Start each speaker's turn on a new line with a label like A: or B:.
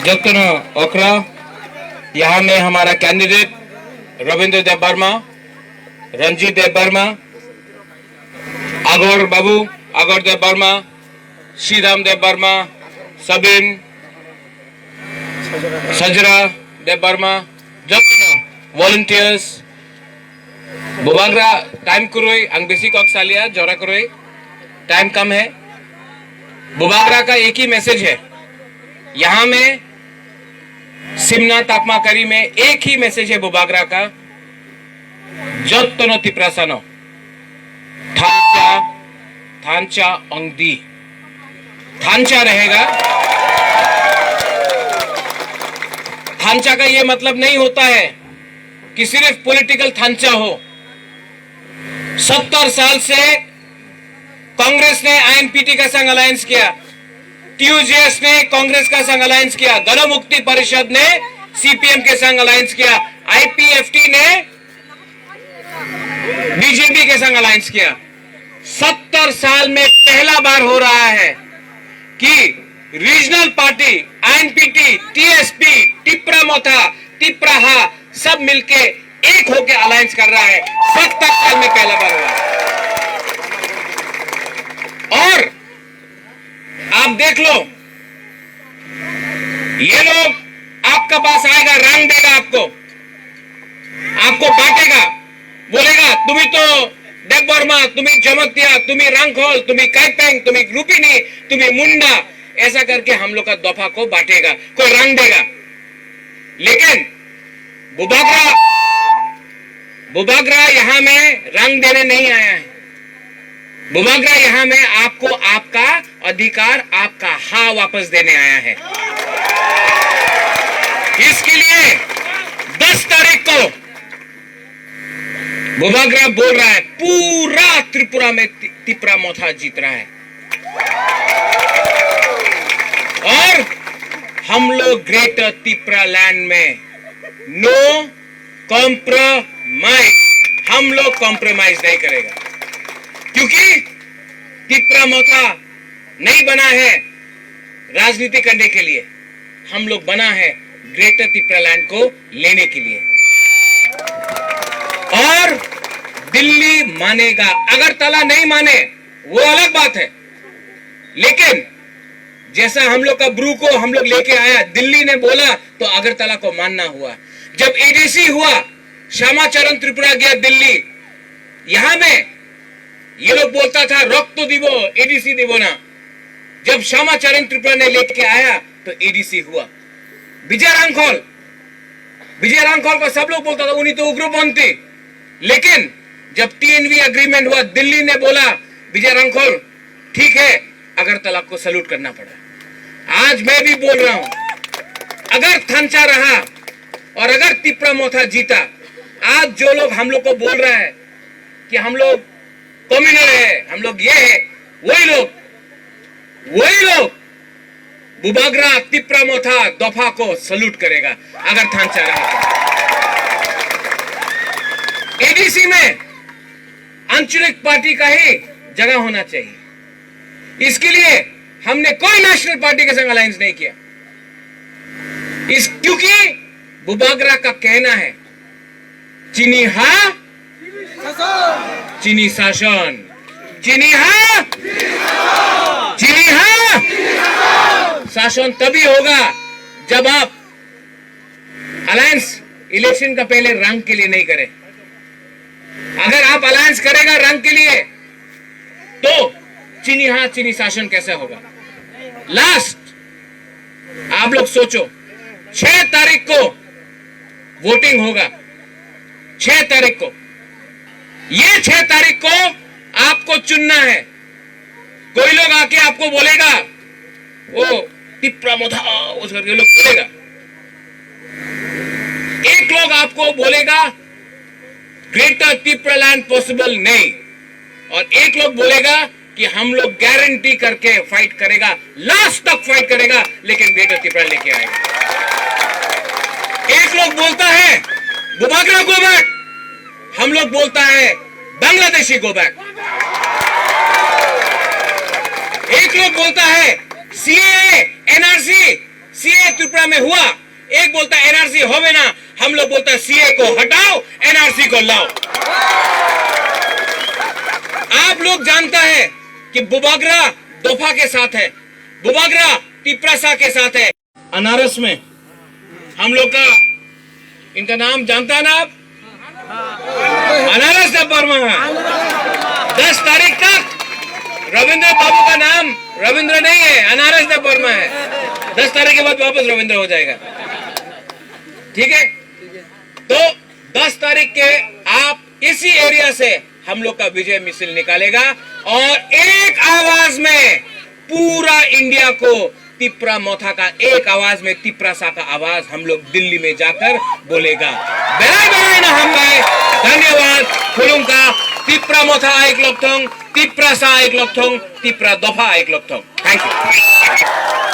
A: जतन ओखरा, यहाँ में हमारा कैंडिडेट रविंद्र देव वर्मा, रंजीत देव वर्मा, आगोर बाबू, आगोर देव वर्मा, श्रीराम देव वर्मा, सबिन, सजरा देव वर्मा, जतन वॉलंटियर्स, बुबाग्रा टाइम करोई, अंग बेसी कॉक सालिया जोरा करोई, टाइम कम है। बुबाग्रा का एक ही मैसेज है, यहाँ में सिमना तापमाकरी में एक ही मैसेज है बुबाग्रा का, जत्तनो तिप्रासानो थांचा थांचा अंगदी, थांचा रहेगा। थांचा का ये मतलब नहीं होता है कि सिर्फ पॉलिटिकल थांचा हो। 70 साल से कांग्रेस ने आईएनपीटी का संग अलायंस किया, टीयूजेएस ने कांग्रेस का संग अलायंस किया, गण मुक्ति परिषद ने सीपीएम के संग अलायंस किया, आईपीएफटी ने बीजेपी के संग अलायंस किया। 70 साल में पहला बार हो रहा है कि रीजनल पार्टी आईएनपीटी, टीएसपी, टिप्रा मोथा, टिप्राहा सब मिलके एक होके अलायंस कर रहा है। 70 साल में पहला बार हुआ है। और आप देख लो, ये लोग आपका पास आएगा, रंग देगा, आपको बांटेगा, बोलेगा तुम्हें तो देव वर्मा, तुम्हें जमतिया, तुम्हें रंगखोल, तुम्हें कैपेंग, तुम्हें ग्रुपिनी, तुम्हें मुंडा, ऐसा करके हम लोग का दफा को बांटेगा, कोई रंग देगा। लेकिन बुबाग्रा यहां में रंग देने नहीं आया है। बुबाग्रा यहां में आपको आपका अधिकार, आपका हाँ वापस देने आया है। इसके लिए 10 तारीख को बुबाग्रा बोल रहा है पूरा त्रिपुरा में तिप्रा मोथा जीत रहा है, और हम लोग ग्रेटर तिप्रा लैंड में नो कॉम्प्रोमाइज, हम लोग कॉम्प्रोमाइज नहीं करेगा, क्योंकि तिप्रा मोथा नहीं बना है राजनीति करने के लिए, हम लोग बना है ग्रेटर तिप्रा लैंड को लेने के लिए। और दिल्ली मानेगा, अगरतला नहीं माने वो अलग बात है, लेकिन जैसा हम लोग का ब्रू को हम लोग लेके आया, दिल्ली ने बोला तो अगरतला को मानना हुआ। जब एडीसी हुआ, श्यामाचरण त्रिपुरा गया दिल्ली, यहां में ये लोग बोलता था रक्त तो दिवो, एडीसी दिवो ना। जब श्यामाचरण त्रिपुरा ने लेके आया तो एडीसी हुआ। विजय रांखोल को सब लोग बोलता था उन्हीं तो उग्रपंथी, लेकिन जब टीएनवी एग्रीमेंट हुआ, दिल्ली ने बोला विजय रांखोल ठीक है, अगरतला को सैल्यूट करना पड़ा। आज मैं भी बोल रहा हूं, अगर थांचा रहा और अगर तिप्रा मोथा जीता, आज जो लोग हम लोग को बोल रहा है कि हम लोग कम्युनल है, हम लोग ये है, वही लोग बुबाग्रा तिप्रा मोथा दफा को सैल्यूट करेगा अगर थांचा रहा। एडीसी में आंचलिक पार्टी का ही जगह होना चाहिए। इसके लिए हमने कोई नेशनल पार्टी के संग अलायंस नहीं किया, क्योंकि बुबाग्रा का कहना है चीनी हा चीनी शासन, चीनी हा शासन तभी होगा जब आप अलायंस इलेक्शन का पहले रंग के लिए नहीं करें। अगर आप अलायंस करेगा रंग के लिए तो चीनी हाथ चीनी शासन कैसे होगा। लास्ट आप लोग सोचो, 6 तारीख को वोटिंग होगा, 6 तारीख को, ये 6 तारीख को आपको चुनना है। कोई लोग आके आपको बोलेगा वो तिप्रा मोथा उस करके लोग बोलेगा, एक लोग आपको बोलेगा ग्रेटर तिप्रा लैंड पॉसिबल नहीं, और एक लोग बोलेगा कि हम लोग गारंटी करके फाइट करेगा, लास्ट तक फाइट करेगा, लेकिन ग्रेटर तिप्रा लेके आएगा। एक लोग बोलता है बुबाग्रा गो बैक, हम लोग बोलता है बांग्लादेशी गो बैक। एक लोग बोलता है सीए एनआरसी, सीए त्रिपुरा में हुआ, एक बोलता एनआरसी होवे ना, हम लोग बोलता सीए को हटाओ, एनआरसी को लाओ। आप लोग जानता है कि बुबागरा दोफा के साथ है, बुबागरा तिप्रासा के साथ है। अनारस में हम लोग का, इनका नाम जानता है ना आप? अनारस देव वर्मा है। 10 तारीख तक रविंद्र बाबू का नाम रविंद्र नहीं है, अनारस देव वर्मा है। 10 तारीख के बाद वापस रविंद्र हो जाएगा, ठीक है? तो 10 तारीख के आप इसी एरिया से हम लोग का विजय मिছিল निकालेगा और एक आवाज में पूरा इंडिया को तिप्रा मोथा का एक आवाज में तिप्रासा का आवाज हम लोग दिल्ली में जाकर बोलेगा। बेराय बेराय ना हम भाई, धन्यवाद। खुलुंका तिप्रा मोथा आइक लोकथोंग, तिप्रासा आइक लोकथोंग, तिप्रा दोफा आइक लोकथोंग। Thank you.